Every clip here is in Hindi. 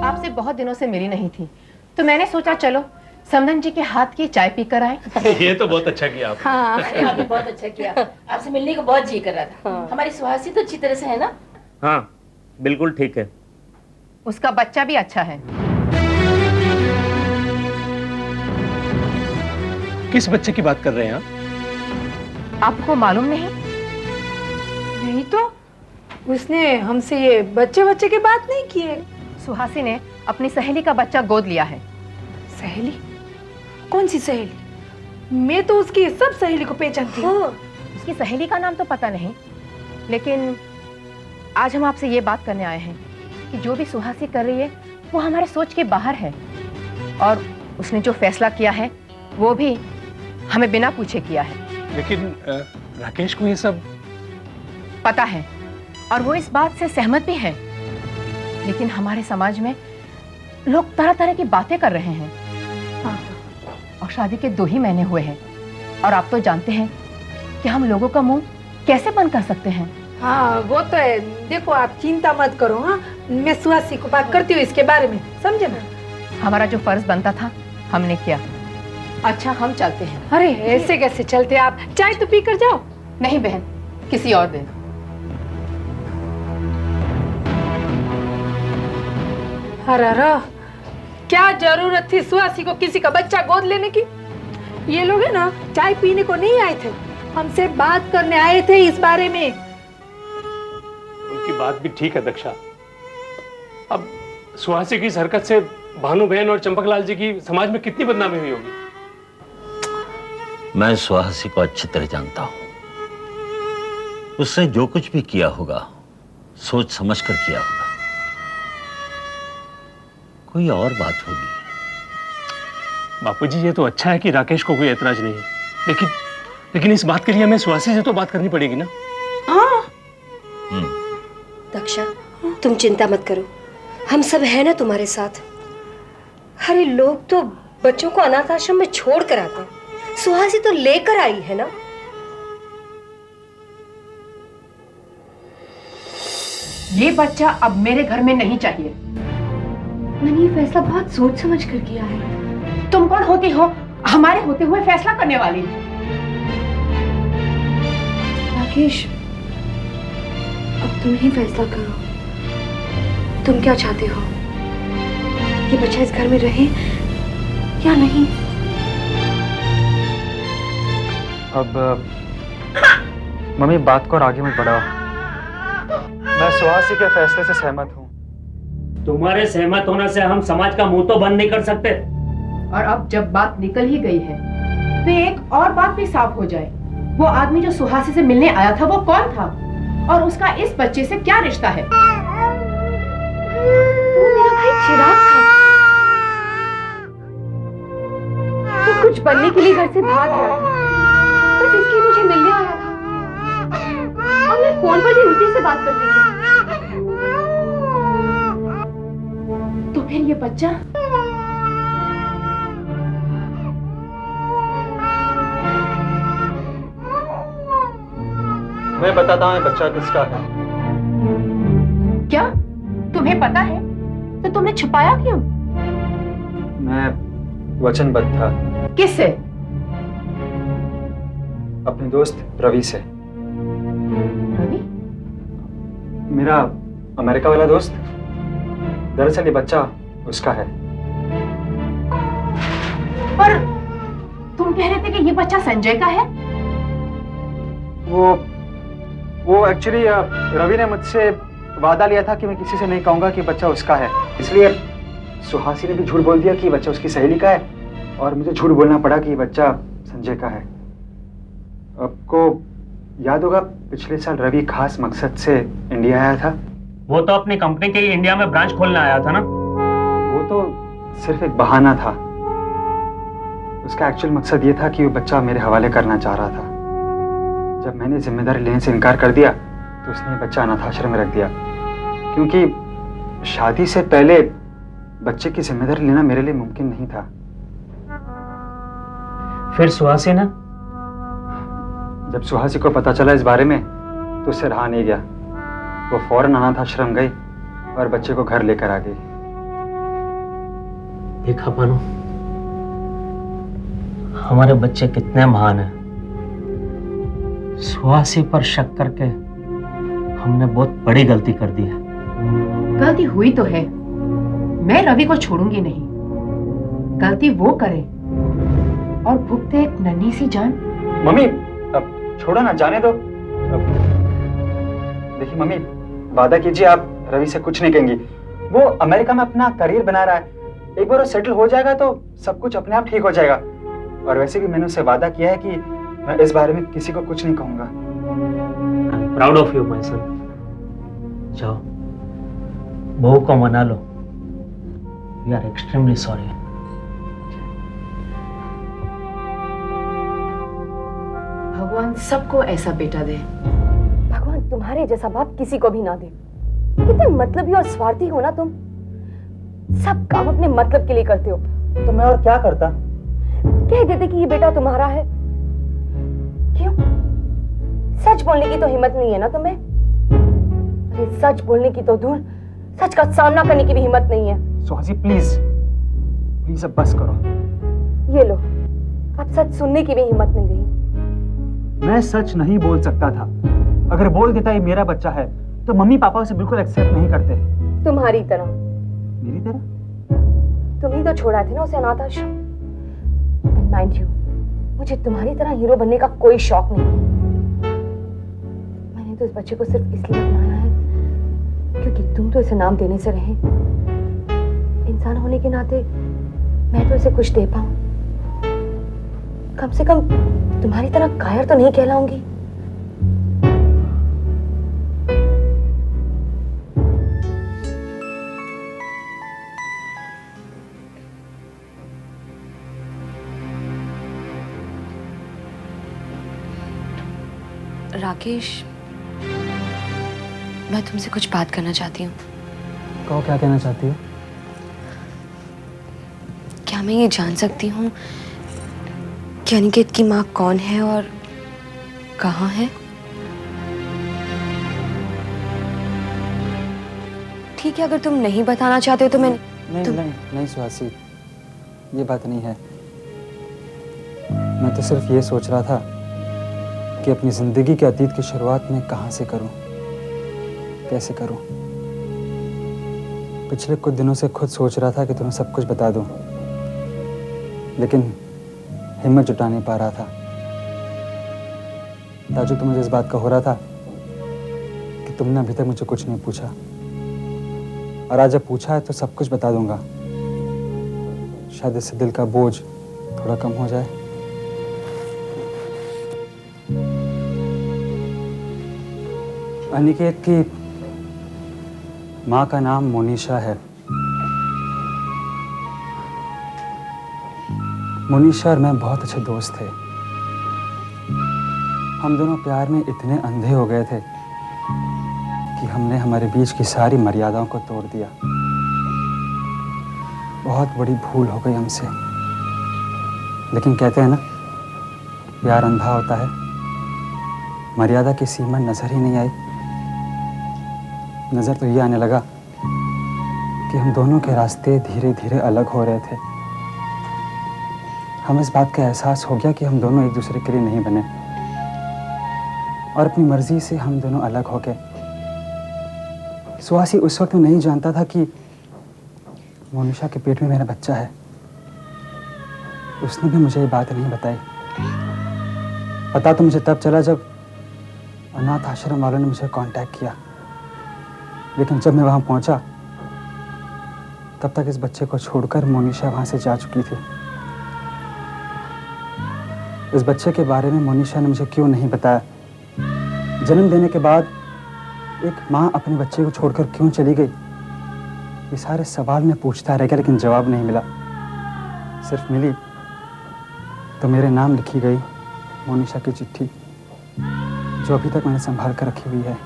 आपसे बहुत दिनों से मिली नहीं थी, तो मैंने सोचा चलो समधन जी के हाथ की चाय पी कर आए। ये तो बहुत अच्छा किया आपने। हाँ, आपने बहुत अच्छा किया। आपसे मिलने को बहुत जी कर रहा था। हाँ। हमारी सुहासी तो अच्छी तरह से है ना? हाँ, बिल्कुल ठीक है। उसका बच्चा भी अच्छा है। किस बच्चे की बात कर रहे हैं आप? आपको मालूम नहीं? नहीं तो उसने हमसे ये बच्चे की बात नहीं की है। सुहासी ने अपनी सहेली का बच्चा गोद लिया है। सहेली? कौन सी सहेली? मैं तो उसकी सब सहेली को पहचानती हूँ। उसकी सहेली का नाम तो पता नहीं, लेकिन आज हम आपसे ये बात करने आए हैं कि जो भी सुहासी कर रही है वो हमारे सोच के बाहर है, और उसने जो फैसला किया है वो भी हमें बिना पूछे किया है। लेकिन राकेश को ये सब पता है और वो इस बात से सहमत भी है, लेकिन हमारे समाज में लोग तरह तरह की बातें कर रहे हैं। और शादी के 2 ही महीने हुए हैं, और आप तो जानते हैं कि हम लोगों का मुंह कैसे बंद कर सकते हैं। हाँ वो तो है। देखो आप चिंता मत करो। हाँ, मैं सुहासी को बात करती हूँ इसके बारे में, समझे ना? हमारा जो फर्ज बनता था हमने किया। अच्छा हम चलते हैं। अरे ऐसे कैसे चलते? आप चाय तो पी कर जाओ। नहीं बहन, किसी और दिन। अरे क्या जरूरत थी सुहासी को किसी का बच्चा गोद लेने की? ये लोग है ना चाय पीने को नहीं आए थे, हमसे बात करने आए थे इस बारे में। उनकी बात भी ठीक है दक्षा। अब सुहासी की इस हरकत से भानु बहन और चंपकलाल जी की समाज में कितनी बदनामी हुई होगी। मैं सुहासी को अच्छी तरह जानता हूं। उसने जो कुछ भी किया होगा सोच समझ कर किया होगा। कोई और बात होगी। बापूजी ये तो अच्छा है कि राकेश को कोई ऐतराज नहीं है, लेकिन इस बात के लिए हमें सुहासी से तो बात करनी पड़ेगी ना। हाँ दक्षा, तुम चिंता मत करो, हम सब हैं ना तुम्हारे साथ। अरे लोग तो बच्चों को अनाथ आश्रम में छोड़ कर आते हैं, सुहासी तो लेकर आई है ना। ये बच्चा अब मेरे घर में नहीं चाहिए। मैंने ये फैसला बहुत सोच समझ कर किया है। तुम कौन होती हो हमारे होते हुए फैसला करने वाली? राकेश, अब तुम ही फैसला करो। तुम क्या चाहते हो? ये बच्चा इस घर में रहे या नहीं? अब मम्मी बात को और आगे मत बढ़ाओ। मैं सुहासी के फैसले से सहमत हूँ। तुम्हारे सहमत होने से हम समाज का मुंह तो बंद नहीं कर सकते। और अब जब बात निकल ही गई है तो एक और बात भी साफ हो जाए। वो आदमी जो सुहासी से मिलने आया था वो कौन था, और उसका इस बच्चे से क्या रिश्ता है? वो मेरा भाई चिराग था। वो कुछ बनने के लिए घर से भाग गया था, बस इसलिए मुझे मिलने आया था। और मैं फोन पर भी उसी से बात करती थी। तो फिर ये बच्चा मैं बताता हूँ बच्चा किसका है। क्या तुम्हें पता है तो तुमने छुपाया क्यों? मैं वचनबद्ध था। किससे? अपने दोस्त रवि से। रवि? मेरा अमेरिका वाला दोस्त। दरअसल ये बच्चा उसका है। पर तुम कह रहे थे कि ये बच्चा संजय का है। वो एक्चुअली रवि ने मुझसे वादा लिया था कि मैं किसी से नहीं कहूंगा कि बच्चा उसका है, इसलिए सुहासी ने भी झूठ बोल दिया कि बच्चा उसकी सहेली का है, और मुझे झूठ बोलना पड़ा कि बच्चा संजय का है। आपको याद होगा पिछले साल रवि खास मकसद से इंडिया आया था। वो तो अपनी कंपनी के इंडिया में ब्रांच खोलने आया था ना। वो तो सिर्फ एक बहाना था। उसका एक्चुअल मकसद ये था कि वो बच्चा मेरे हवाले करना चाह रहा था। जब मैंने जिम्मेदारी लेने से इनकार कर दिया तो उसने बच्चा अनाथ आश्रम में रख दिया, क्योंकि शादी से पहले बच्चे की जिम्मेदारी लेना मेरे लिए मुमकिन नहीं था। फिर सुहासी ने? जब सुहासी को पता चला इस बारे में तो तो उससे रहा नहीं गया। वो फौरन अनाथ आश्रम गई और बच्चे को घर लेकर आ गई। देखा भानु, हमारे बच्चे कितने महान हैं। सुहासी पर शक करके हमने बहुत बड़ी गलती कर दी है। गलती हुई तो है, मैं रवि को छोड़ूंगी नहीं। गलती वो करे और भुगते एक नन्ही सी जान। मम्मी अब छोड़ो ना, जाने दो। देखिए मम्मी, वादा कीजिए आप रवि से कुछ नहीं कहेंगी। वो अमेरिका में अपना करियर बना रहा है, एक बार वो सेटल हो जाएगा तो सब कुछ अपने आप ठीक हो जाएगा। और वैसे भी मैंने उससे वादा किया है कि मैं इस बारे में किसी को कुछ नहीं कहूंगा। Proud of you my son. जाओ, बहू को मना लो। We are extremely sorry. भगवान सबको ऐसा बेटा दे। भगवान तुम्हारे जैसा बाप किसी को भी ना दे। कितने मतलबी और स्वार्थी हो ना तुम। सब काम अपने मतलब के लिए करते हो। तो मैं और क्या करता? कह देते कि ये बेटा तुम्हारा है। क्यों? सच बोलने की तो हिम्मत नहीं है ना तुम्हें? अरे सच बोलने की तो दूर, सच का सामना करने की भी हिम्मत नहीं है। सुहासी प्लीज प्लीज अब बस करो। ये लो, अब सच सुनने की भी हिम्मत नहीं रही। मैं सच नहीं बोल सकता था। अगर बोल देता ये मेरा बच्चा है तो मम्मी पापा उसे बिल्कुल एक्सेप्ट नहीं करते। तुम्हारी तरह। मेरी तरह? तुम ही तो छोड़ा थे ना उसे अनाथ आश्रम। एंड माइंड यू, मुझे तुम्हारी तरह हीरो बनने का कोई शौक नहीं है। मैंने तो इस बच्चे को सिर्फ इसलिए अपनाया है क्योंकि तुम तो इसे नाम देने से रहे। इंसान होने के नाते मैं तो इसे कुछ दे पाऊं। कम से कम तुम्हारी तरह कायर तो नहीं कहलाऊंगी। राकेश, मैं तुमसे कुछ बात करना चाहती हूँ। कहो, क्या कहना चाहती हो? क्या मैं ये जान सकती हूँ कि अनिकेत की माँ कौन है और कहाँ है? ठीक है, अगर तुम नहीं बताना चाहते हो तो मैं नहीं सुहासी, ये बात नहीं है। मैं तो सिर्फ ये सोच रहा था कि अपनी जिंदगी के अतीत की शुरुआत में कहाँ से करूं, कैसे करूं। पिछले कुछ दिनों से खुद सोच रहा था कि तुम्हें सब कुछ बता दूं, लेकिन हिम्मत जुटा नहीं पा रहा था। ताजु, तो मुझे इस बात का हो रहा था कि तुमने अभी तक मुझे कुछ नहीं पूछा, और आज जब पूछा है तो सब कुछ बता दूंगा। शायद इससे दिल का बोझ थोड़ा कम हो जाए। अनिकेत की माँ का नाम मोनिशा है। मोनिशा और मैं बहुत अच्छे दोस्त थे। हम दोनों प्यार में इतने अंधे हो गए थे कि हमने हमारे बीच की सारी मर्यादाओं को तोड़ दिया। बहुत बड़ी भूल हो गई हमसे। लेकिन कहते हैं ना, प्यार अंधा होता है। मर्यादा की सीमा नजर ही नहीं आई। नजर तो ये आने लगा कि हम दोनों के रास्ते धीरे धीरे अलग हो रहे थे। हमें इस बात का एहसास हो गया कि हम दोनों एक दूसरे के लिए नहीं बने, और अपनी मर्जी से हम दोनों अलग हो गए। सुहासी उस वक्त नहीं जानता था कि मोनिशा के पेट में मेरा बच्चा है। उसने भी मुझे ये बात नहीं बताई। पता तो मुझे तब चला जब अनाथ आश्रम वालों ने मुझे कांटेक्ट किया। लेकिन जब मैं वहां पहुंचा तब तक इस बच्चे को छोड़कर मोनिशा वहां से जा चुकी थी। इस बच्चे के बारे में मोनिशा ने मुझे क्यों नहीं बताया? जन्म देने के बाद एक माँ अपने बच्चे को छोड़कर क्यों चली गई? ये सारे सवाल मैं पूछता रह गया, लेकिन जवाब नहीं मिला। सिर्फ मिली तो मेरे नाम लिखी गई मोनिशा की चिट्ठी, जो अभी तक मैंने संभाल कर रखी हुई है।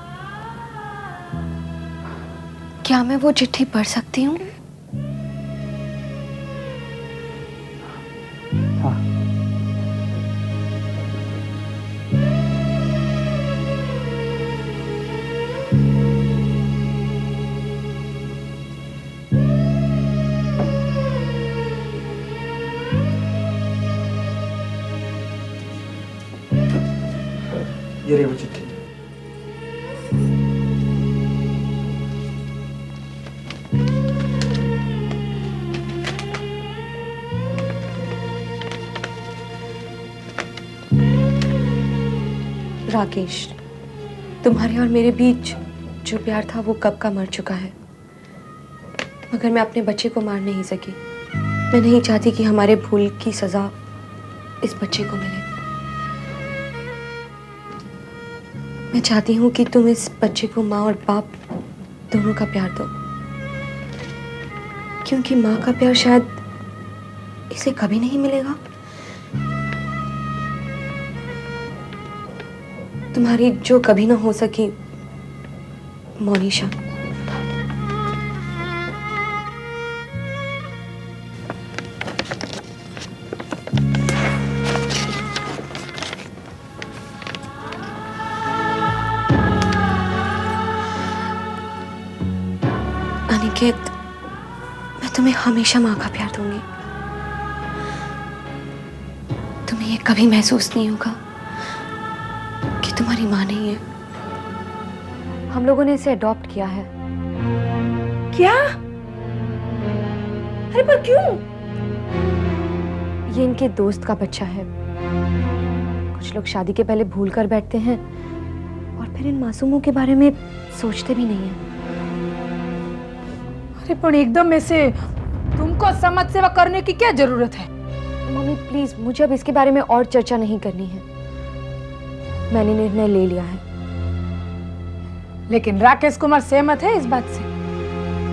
क्या मैं वो चिट्ठी पढ़ सकती हूँ? हाँ। ये रही वो चिट्ठी। राकेश, तुम्हारे और मेरे बीच जो प्यार था वो कब का मर चुका है। मगर मैं अपने बच्चे को मार नहीं सकी। मैं नहीं चाहती कि हमारे भूल की सजा इस बच्चे को मिले। मैं चाहती हूँ कि तुम इस बच्चे को माँ और बाप दोनों का प्यार दो, क्योंकि माँ का प्यार शायद इसे कभी नहीं मिलेगा। तुम्हारी जो कभी ना हो सकी मोनिशा। अनिकेत, मैं तुम्हें हमेशा माँ का प्यार दूंगी। तुम्हें ये कभी महसूस नहीं होगा कि तुम्हारी माँ नहीं है। हम लोगों ने इसे अडॉप्ट किया है। क्या? अरे पर क्यों? ये इनके दोस्त का बच्चा है। कुछ लोग शादी के पहले भूल कर बैठते हैं और फिर इन मासूमों के बारे में सोचते भी नहीं है। अरे पर एकदम ऐसे तुमको समाज सेवा करने की क्या जरूरत है? मम्मी प्लीज, मुझे अब इसके बारे में और चर्चा नहीं करनी है। मैंने निर्णय ले लिया है। लेकिन राकेश कुमार सहमत है इस बात से?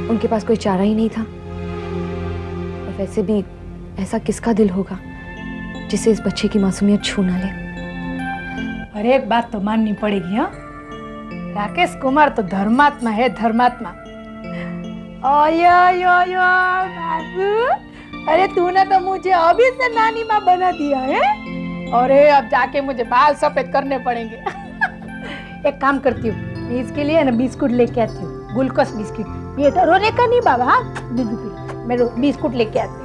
उनके पास कोई चारा ही नहीं था। और वैसे भी ऐसा किसका दिल होगा जिसे इस बच्चे की मासूमियत छू ना ले। और एक बात तो माननी पड़ेगी, हाँ, राकेश कुमार तो धर्मात्मा है, धर्मात्मा। ओयो यो यो बाबू, अरे तूने तो मुझे अभी से नानी माँ बना दिया है। अरे अब जाके मुझे बाल सफेद करने पड़ेंगे। एक काम करती हूँ, इसके लिए ना बिस्कुट लेके आती हूँ, ग्लूकोज बिस्कुट। ये तो रोने का नहीं बाबा, हाँ दूध पी। मैं बिस्कुट लेके आती हूँ।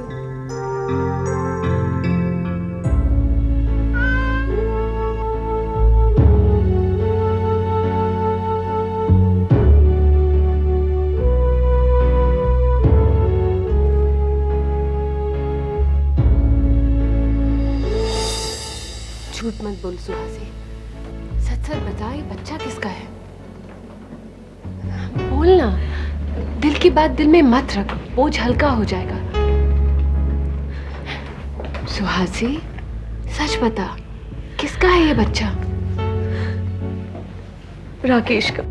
झूठ मत बोल सुहासी, सच सच बता, ये बच्चा किसका है? बोलना, दिल की बात दिल में मत रख, बोझ हल्का हो जाएगा। सुहासी, सच बता, किसका है ये बच्चा? राकेश का।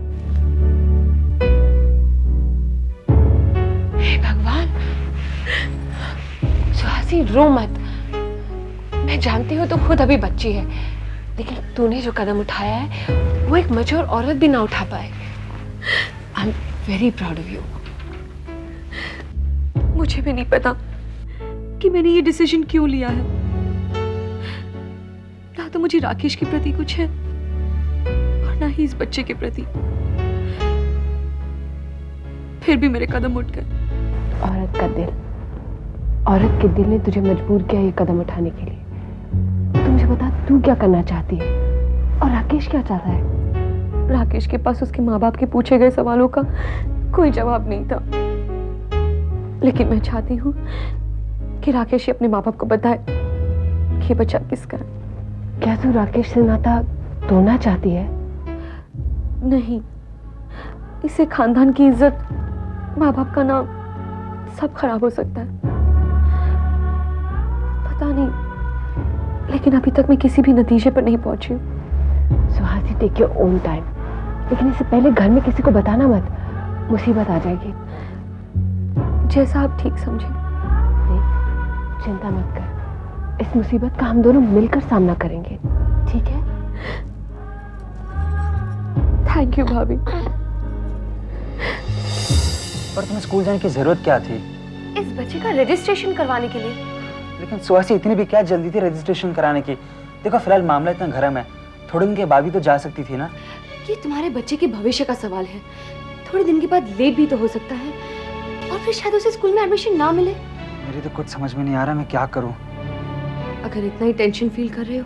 हे भगवान, सुहासी रो मत। मैं जानती हूँ तो खुद अभी बच्ची है, लेकिन तूने जो कदम उठाया है वो एक मैच्योर औरत भी ना उठा पाए। I am very proud of you. मुझे भी नहीं पता कि मैंने ये डिसीजन क्यों लिया है। ना तो मुझे राकेश के प्रति कुछ है और ना ही इस बच्चे के प्रति। फिर भी मेरे कदम उठ गए। औरत का दिल, औरत के दिल ने तुझे मजबूर किया ये कदम उठाने के लिए। तू मुझे बता, तू क्या करना चाहती है और राकेश क्या चाहता है? राकेश के पास उसके माँ बाप के पूछे गए सवालों का कोई जवाब नहीं था, लेकिन मैं चाहती हूँ कि राकेश अपने माँ बाप को बताए कि ये बच्चा किसका है। क्या तू राकेश से नाता तोड़ना चाहती है? नहीं, इससे खानदान की इज्जत, माँ बाप का नाम सब खराब हो सकता है। पता नहीं, लेकिन अभी तक मैं किसी भी नतीजे पर नहीं पहुंची हूँ। Suhasi, take your own time, लेकिन इससे पहले घर में किसी को बताना मत, मुसीबत आ जाएगी। जैसा आप ठीक समझे। देख, चिंता मत कर, इस मुसीबत का हम दोनों मिलकर सामना करेंगे, ठीक है? थैंक यू भाभी। पर तुम्हें स्कूल जाने की जरूरत क्या थी? इस बच्चे का रजिस्ट्रेशन करवाने के लिए। लेकिन सुहासी, इतनी भी क्या जल्दी थी रजिस्ट्रेशन कराने की? देखो फिलहाल मामला इतना गर्म है, थोड़े दिन के बाद भी तो जा सकती थी ना। ये तुम्हारे बच्चे के भविष्य का सवाल है। थोड़े दिन के बाद लेट भी तो हो सकता है और फिर शायद उसे स्कूल में एडमिशन ना मिले। मेरी तो कुछ समझ में नहीं आ रहा, मैं क्या करूं? अगर इतना ही टेंशन फील कर रहे हो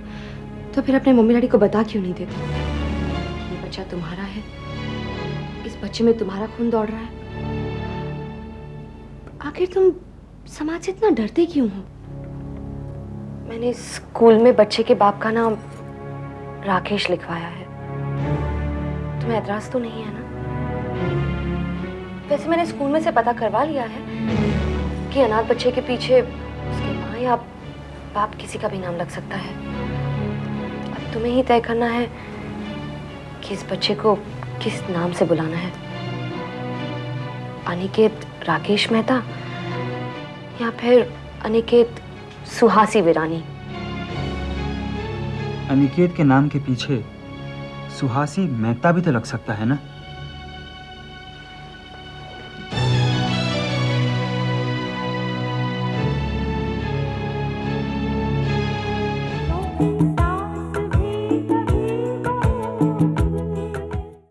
तो फिर अपने मम्मी डैडी को बता क्यों नहीं देते? बच्चा तुम्हारा है, इस बच्चे में तुम्हारा खून दौड़ रहा है, आखिर तुम समाज से इतना डरते क्यों हो? मैंने स्कूल में बच्चे के बाप का नाम राकेश लिखवाया है। तुम्हें एतराज तो नहीं है ना? वैसे मैंने स्कूल में से पता करवा लिया है कि अनाथ बच्चे के पीछे उसकी माँ या बाप किसी का भी नाम लग सकता है। अब तुम्हें ही तय करना है कि इस बच्चे को किस नाम से बुलाना है, अनिकेत राकेश मेहता या फिर अनिकेत सुहासी वीरानी। अनिकेत के नाम के पीछे सुहासी मेहता भी तो लग सकता है ना?